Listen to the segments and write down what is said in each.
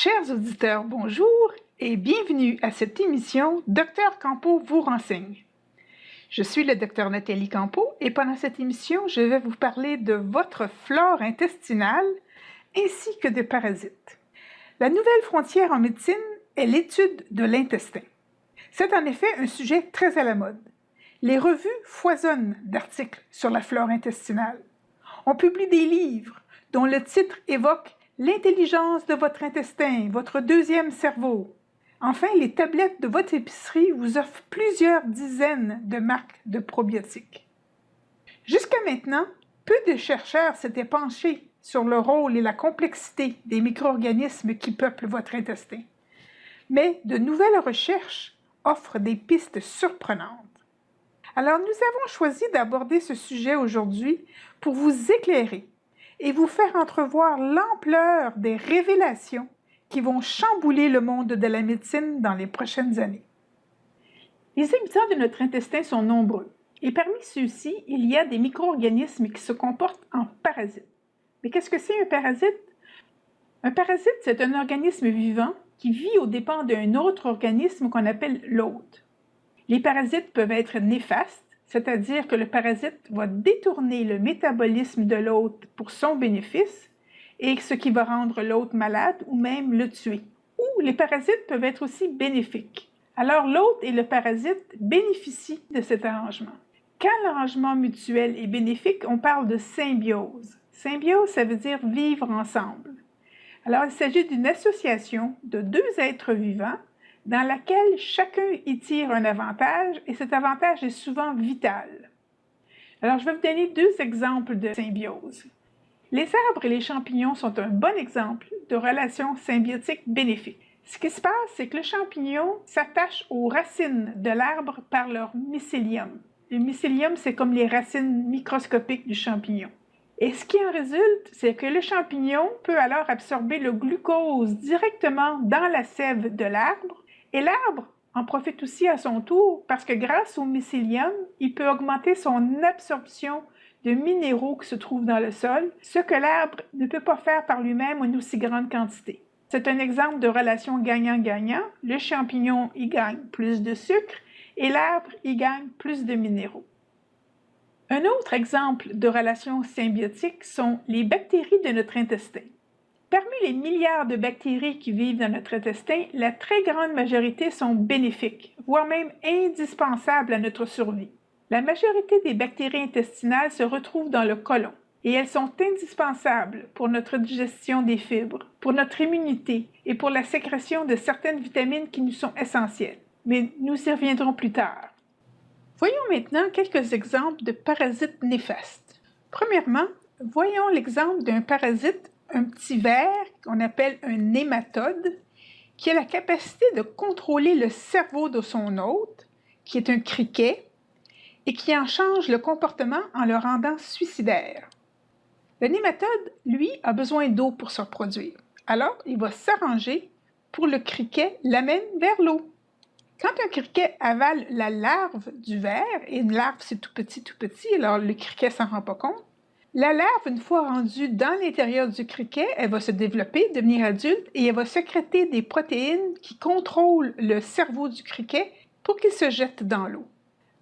Chers auditeurs, bonjour et bienvenue à cette émission Docteur Campeau vous renseigne. Je suis le docteur Nathalie Campeau et pendant cette émission, je vais vous parler de votre flore intestinale ainsi que de parasites. La nouvelle frontière en médecine est l'étude de l'intestin. C'est en effet un sujet très à la mode. Les revues foisonnent d'articles sur la flore intestinale. On publie des livres dont le titre évoque l'intelligence de votre intestin, votre deuxième cerveau. Enfin, les tablettes de votre épicerie vous offrent plusieurs dizaines de marques de probiotiques. Jusqu'à maintenant, peu de chercheurs s'étaient penchés sur le rôle et la complexité des micro-organismes qui peuplent votre intestin. Mais de nouvelles recherches offrent des pistes surprenantes. Alors, nous avons choisi d'aborder ce sujet aujourd'hui pour vous éclairer et vous faire entrevoir l'ampleur des révélations qui vont chambouler le monde de la médecine dans les prochaines années. Les habitants de notre intestin sont nombreux, et parmi ceux-ci, il y a des micro-organismes qui se comportent en parasites. Mais qu'est-ce que c'est un parasite? Un parasite, c'est un organisme vivant qui vit aux dépens d'un autre organisme qu'on appelle l'hôte. Les parasites peuvent être néfastes, c'est-à-dire que le parasite va détourner le métabolisme de l'hôte pour son bénéfice, et ce qui va rendre l'hôte malade ou même le tuer. Ou les parasites peuvent être aussi bénéfiques. Alors l'hôte et le parasite bénéficient de cet arrangement. Quand l'arrangement mutuel est bénéfique, on parle de symbiose. Symbiose, ça veut dire vivre ensemble. Alors il s'agit d'une association de deux êtres vivants dans laquelle chacun y tire un avantage, et cet avantage est souvent vital. Alors, je vais vous donner deux exemples de symbiose. Les arbres et les champignons sont un bon exemple de relation symbiotique bénéfique. Ce qui se passe, c'est que le champignon s'attache aux racines de l'arbre par leur mycélium. Le mycélium, c'est comme les racines microscopiques du champignon. Et ce qui en résulte, c'est que le champignon peut alors absorber le glucose directement dans la sève de l'arbre, et l'arbre en profite aussi à son tour parce que grâce au mycélium, il peut augmenter son absorption de minéraux qui se trouvent dans le sol, ce que l'arbre ne peut pas faire par lui-même en aussi grande quantité. C'est un exemple de relation gagnant-gagnant. Le champignon y gagne plus de sucre et l'arbre y gagne plus de minéraux. Un autre exemple de relation symbiotique sont les bactéries de notre intestin. Parmi les milliards de bactéries qui vivent dans notre intestin, la très grande majorité sont bénéfiques, voire même indispensables à notre survie. La majorité des bactéries intestinales se retrouvent dans le côlon et elles sont indispensables pour notre digestion des fibres, pour notre immunité et pour la sécrétion de certaines vitamines qui nous sont essentielles. Mais nous y reviendrons plus tard. Voyons maintenant quelques exemples de parasites néfastes. Premièrement, voyons l'exemple d'un parasite, un petit ver qu'on appelle un nématode, qui a la capacité de contrôler le cerveau de son hôte, qui est un criquet, et qui en change le comportement en le rendant suicidaire. Le nématode, lui, a besoin d'eau pour se reproduire. Alors, il va s'arranger pour que le criquet l'amène vers l'eau. Quand un criquet avale la larve du ver, et une larve c'est tout petit, alors le criquet s'en rend pas compte, la larve, une fois rendue dans l'intérieur du criquet, elle va se développer, devenir adulte, et elle va sécréter des protéines qui contrôlent le cerveau du criquet pour qu'il se jette dans l'eau.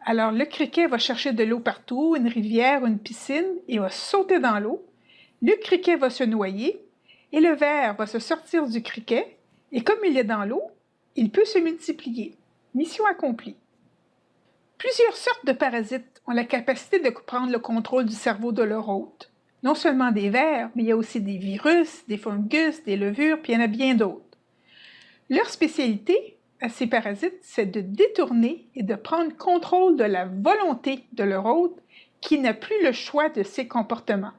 Alors, le criquet va chercher de l'eau partout, une rivière, une piscine, et va sauter dans l'eau. Le criquet va se noyer, et le ver va se sortir du criquet, et comme il est dans l'eau, il peut se multiplier. Mission accomplie. Plusieurs sortes de parasites ont la capacité de prendre le contrôle du cerveau de leur hôte. Non seulement des vers, mais il y a aussi des virus, des fungus, des levures, puis il y en a bien d'autres. Leur spécialité à ces parasites, c'est de détourner et de prendre contrôle de la volonté de leur hôte qui n'a plus le choix de ses comportements.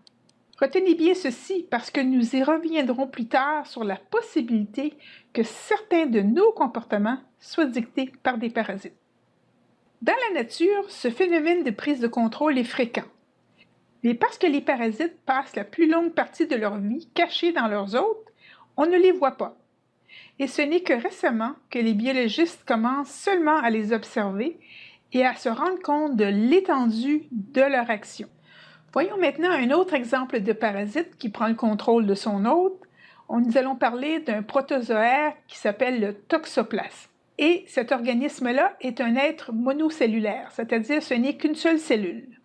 Retenez bien ceci parce que nous y reviendrons plus tard sur la possibilité que certains de nos comportements soient dictés par des parasites. Dans la nature, ce phénomène de prise de contrôle est fréquent. Mais parce que les parasites passent la plus longue partie de leur vie cachés dans leurs hôtes, on ne les voit pas. Et ce n'est que récemment que les biologistes commencent seulement à les observer et à se rendre compte de l'étendue de leur action. Voyons maintenant un autre exemple de parasite qui prend le contrôle de son hôte. Nous allons parler d'un protozoaire qui s'appelle le toxoplasme. Et cet organisme-là est un être monocellulaire, c'est-à-dire ce n'est qu'une seule cellule.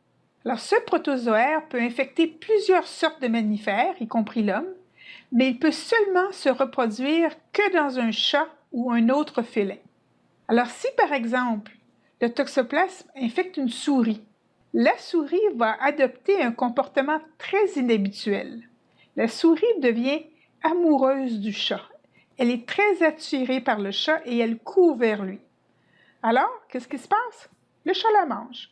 Alors, ce protozoaire peut infecter plusieurs sortes de mammifères, y compris l'homme, mais il peut seulement se reproduire que dans un chat ou un autre félin. Alors, si par exemple, le toxoplasme infecte une souris, la souris va adopter un comportement très inhabituel. La souris devient amoureuse du chat. Elle est très attirée par le chat et elle court vers lui. Alors, qu'est-ce qui se passe? Le chat la mange.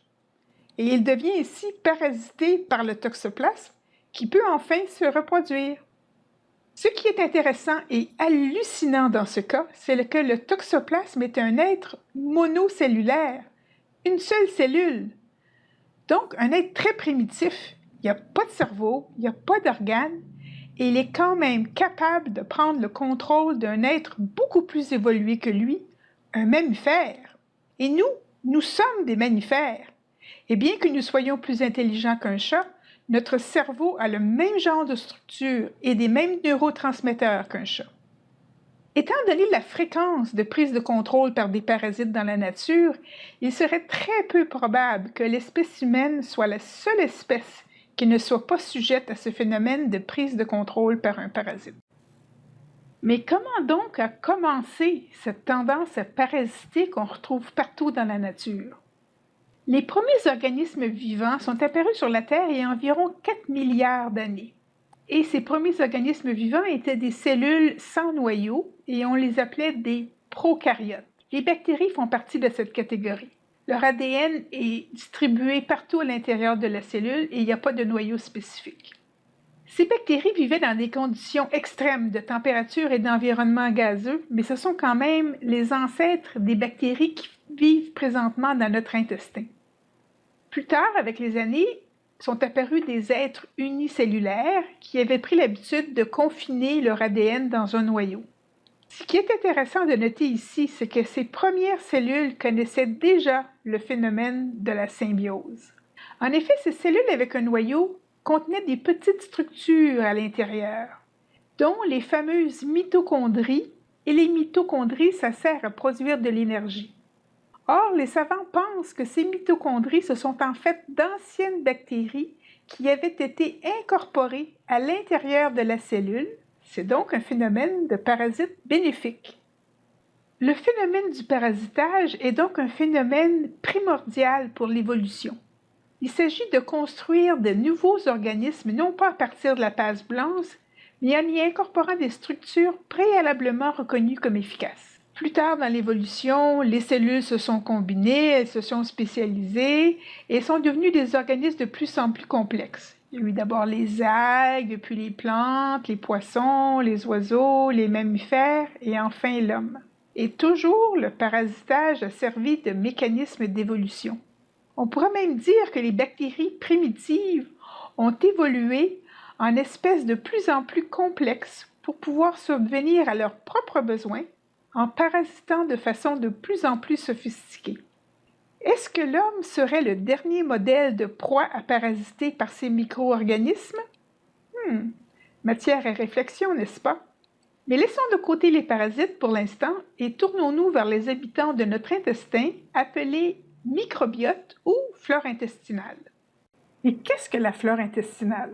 Et il devient ainsi parasité par le toxoplasme qui peut enfin se reproduire. Ce qui est intéressant et hallucinant dans ce cas, c'est que le toxoplasme est un être monocellulaire, une seule cellule. Donc, un être très primitif. Il n'y a pas de cerveau, il n'y a pas d'organes, et il est quand même capable de prendre le contrôle d'un être beaucoup plus évolué que lui, un mammifère. Et nous sommes des mammifères. Et bien que nous soyons plus intelligents qu'un chat, notre cerveau a le même genre de structure et des mêmes neurotransmetteurs qu'un chat. Étant donné la fréquence de prise de contrôle par des parasites dans la nature, il serait très peu probable que l'espèce humaine soit la seule espèce qui ne soit pas sujette à ce phénomène de prise de contrôle par un parasite. Mais comment donc a commencé cette tendance à parasiter qu'on retrouve partout dans la nature? Les premiers organismes vivants sont apparus sur la Terre il y a environ 4 milliards d'années. Et ces premiers organismes vivants étaient des cellules sans noyau et on les appelait des prokaryotes. Les bactéries font partie de cette catégorie. Leur ADN est distribué partout à l'intérieur de la cellule et il n'y a pas de noyau spécifique. Ces bactéries vivaient dans des conditions extrêmes de température et d'environnement gazeux, mais ce sont quand même les ancêtres des bactéries qui vivent présentement dans notre intestin. Plus tard, avec les années, sont apparus des êtres unicellulaires qui avaient pris l'habitude de confiner leur ADN dans un noyau. Ce qui est intéressant de noter ici, c'est que ces premières cellules connaissaient déjà le phénomène de la symbiose. En effet, ces cellules avec un noyau contenaient des petites structures à l'intérieur, dont les fameuses mitochondries, et les mitochondries, ça sert à produire de l'énergie. Or, les savants pensent que ces mitochondries, ce sont en fait d'anciennes bactéries qui avaient été incorporées à l'intérieur de la cellule. C'est donc un phénomène de parasite bénéfique. Le phénomène du parasitage est donc un phénomène primordial pour l'évolution. Il s'agit de construire de nouveaux organismes non pas à partir de la passe blanche, mais en y incorporant des structures préalablement reconnues comme efficaces. Plus tard dans l'évolution, les cellules se sont combinées, elles se sont spécialisées et sont devenues des organismes de plus en plus complexes. Il y a eu d'abord les algues, puis les plantes, les poissons, les oiseaux, les mammifères et enfin l'homme. Et toujours, le parasitage a servi de mécanisme d'évolution. On pourrait même dire que les bactéries primitives ont évolué en espèces de plus en plus complexes pour pouvoir subvenir à leurs propres besoins en parasitant de façon de plus en plus sophistiquée. Est-ce que l'homme serait le dernier modèle de proie à parasiter par ces micro-organismes? Matière à réflexion, n'est-ce pas? Mais laissons de côté les parasites pour l'instant et tournons-nous vers les habitants de notre intestin appelés microbiote ou flore intestinale. Et qu'est-ce que la flore intestinale?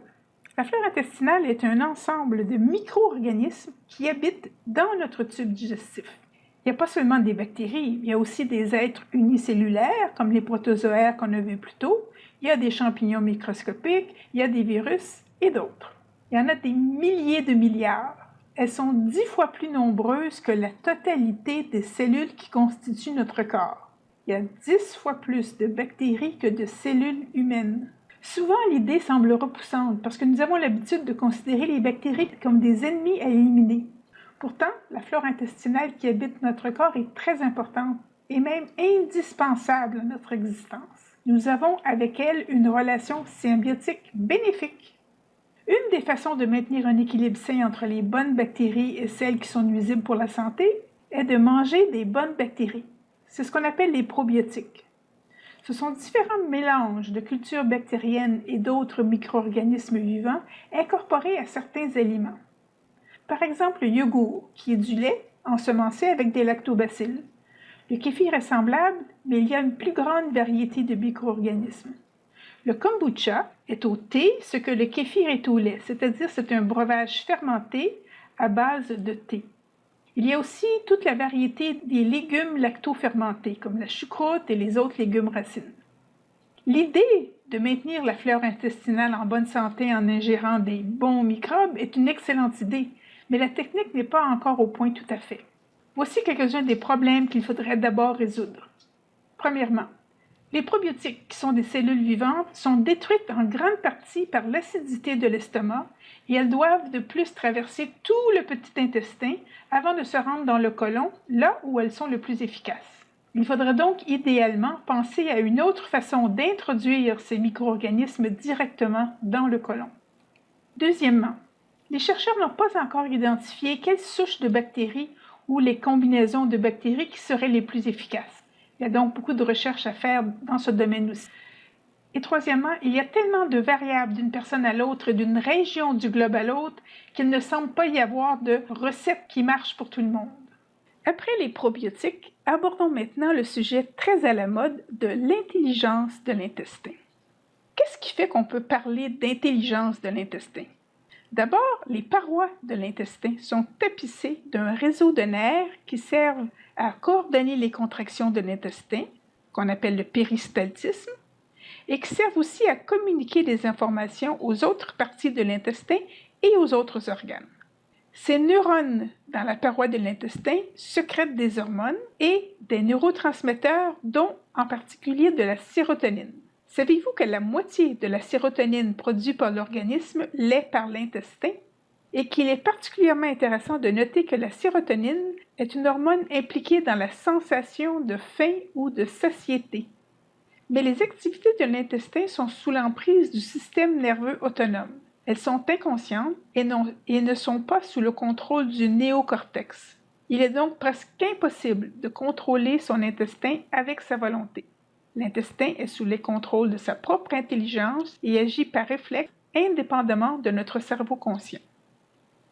La flore intestinale est un ensemble de micro-organismes qui habitent dans notre tube digestif. Il n'y a pas seulement des bactéries, il y a aussi des êtres unicellulaires, comme les protozoaires qu'on a vus plus tôt, il y a des champignons microscopiques, il y a des virus et d'autres. Il y en a des milliers de milliards. Elles sont 10 fois plus nombreuses que la totalité des cellules qui constituent notre corps. Il y a 10 fois plus de bactéries que de cellules humaines. Souvent, l'idée semble repoussante parce que nous avons l'habitude de considérer les bactéries comme des ennemis à éliminer. Pourtant, la flore intestinale qui habite notre corps est très importante et même indispensable à notre existence. Nous avons avec elle une relation symbiotique bénéfique. Une des façons de maintenir un équilibre sain entre les bonnes bactéries et celles qui sont nuisibles pour la santé est de manger des bonnes bactéries. C'est ce qu'on appelle les probiotiques. Ce sont différents mélanges de cultures bactériennes et d'autres micro-organismes vivants incorporés à certains aliments. Par exemple, le yogourt, qui est du lait ensemencé avec des lactobacilles. Le kéfir est semblable, mais il y a une plus grande variété de micro-organismes. Le kombucha est au thé ce que le kéfir est au lait, c'est-à-dire c'est un breuvage fermenté à base de thé. Il y a aussi toute la variété des légumes lacto-fermentés, comme la choucroute et les autres légumes racines. L'idée de maintenir la flore intestinale en bonne santé en ingérant des bons microbes est une excellente idée, mais la technique n'est pas encore au point tout à fait. Voici quelques-uns des problèmes qu'il faudrait d'abord résoudre. Premièrement, les probiotiques, qui sont des cellules vivantes, sont détruites en grande partie par l'acidité de l'estomac et elles doivent de plus traverser tout le petit intestin avant de se rendre dans le côlon, là où elles sont le plus efficaces. Il faudrait donc idéalement penser à une autre façon d'introduire ces micro-organismes directement dans le côlon. Deuxièmement, les chercheurs n'ont pas encore identifié quelles souches de bactéries ou les combinaisons de bactéries qui seraient les plus efficaces. Il y a donc beaucoup de recherches à faire dans ce domaine aussi. Et troisièmement, il y a tellement de variables d'une personne à l'autre et d'une région du globe à l'autre qu'il ne semble pas y avoir de recette qui marche pour tout le monde. Après les probiotiques, abordons maintenant le sujet très à la mode de l'intelligence de l'intestin. Qu'est-ce qui fait qu'on peut parler d'intelligence de l'intestin? D'abord, les parois de l'intestin sont tapissées d'un réseau de nerfs qui servent à coordonner les contractions de l'intestin, qu'on appelle le péristaltisme, et qui servent aussi à communiquer des informations aux autres parties de l'intestin et aux autres organes. Ces neurones dans la paroi de l'intestin sécrètent des hormones et des neurotransmetteurs, dont en particulier de la sérotonine. Savez-vous que la moitié de la sérotonine produite par l'organisme l'est par l'intestin? Et qu'il est particulièrement intéressant de noter que la sérotonine est une hormone impliquée dans la sensation de faim ou de satiété. Mais les activités de l'intestin sont sous l'emprise du système nerveux autonome. Elles sont inconscientes et ne sont pas sous le contrôle du néocortex. Il est donc presque impossible de contrôler son intestin avec sa volonté. L'intestin est sous les contrôles de sa propre intelligence et agit par réflexe indépendamment de notre cerveau conscient.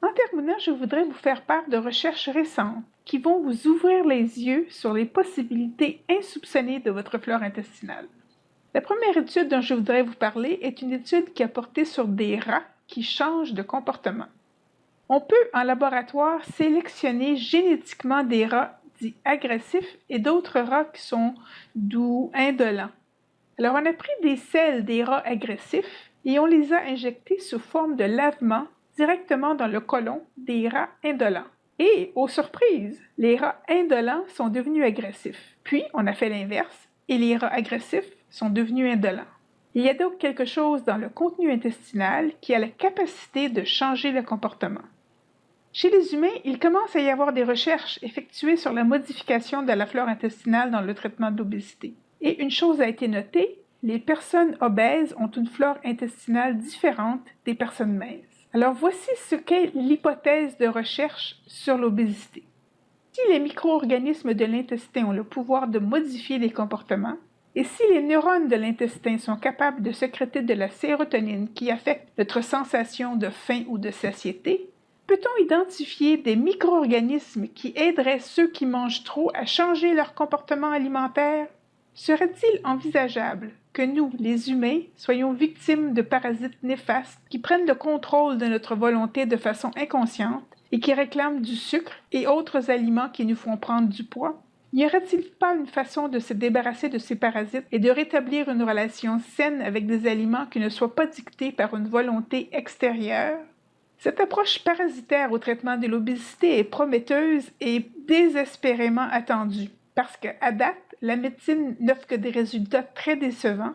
En terminant, je voudrais vous faire part de recherches récentes qui vont vous ouvrir les yeux sur les possibilités insoupçonnées de votre flore intestinale. La première étude dont je voudrais vous parler est une étude qui a porté sur des rats qui changent de comportement. On peut, en laboratoire, sélectionner génétiquement des rats dits agressifs et d'autres rats qui sont doux, indolents. Alors, on a pris des selles des rats agressifs et on les a injectés sous forme de lavement directement dans le côlon des rats indolents. Et, aux surprises, les rats indolents sont devenus agressifs. Puis, on a fait l'inverse et les rats agressifs sont devenus indolents. Il y a donc quelque chose dans le contenu intestinal qui a la capacité de changer le comportement. Chez les humains, il commence à y avoir des recherches effectuées sur la modification de la flore intestinale dans le traitement de l'obésité. Et une chose a été notée, les personnes obèses ont une flore intestinale différente des personnes minces. Alors voici ce qu'est l'hypothèse de recherche sur l'obésité. Si les micro-organismes de l'intestin ont le pouvoir de modifier les comportements, et si les neurones de l'intestin sont capables de sécréter de la sérotonine qui affecte notre sensation de faim ou de satiété, peut-on identifier des micro-organismes qui aideraient ceux qui mangent trop à changer leur comportement alimentaire? Serait-il envisageable que nous, les humains, soyons victimes de parasites néfastes qui prennent le contrôle de notre volonté de façon inconsciente et qui réclament du sucre et autres aliments qui nous font prendre du poids? N'y aurait-il pas une façon de se débarrasser de ces parasites et de rétablir une relation saine avec des aliments qui ne soient pas dictés par une volonté extérieure? Cette approche parasitaire au traitement de l'obésité est prometteuse et désespérément attendue parce qu'à date, la médecine n'offre que des résultats très décevants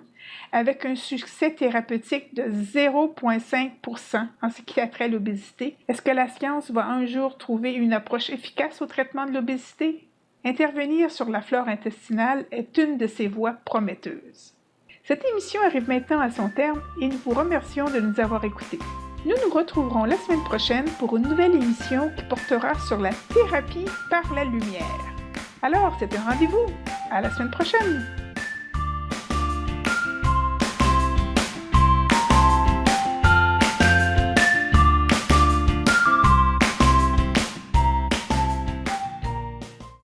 avec un succès thérapeutique de 0,5% en ce qui a trait à l'obésité. Est-ce que la science va un jour trouver une approche efficace au traitement de l'obésité? Intervenir sur la flore intestinale est une de ces voies prometteuses. Cette émission arrive maintenant à son terme et nous vous remercions de nous avoir écoutés. Nous nous retrouverons la semaine prochaine pour une nouvelle émission qui portera sur la thérapie par la lumière. Alors, c'est un rendez-vous. À la semaine prochaine!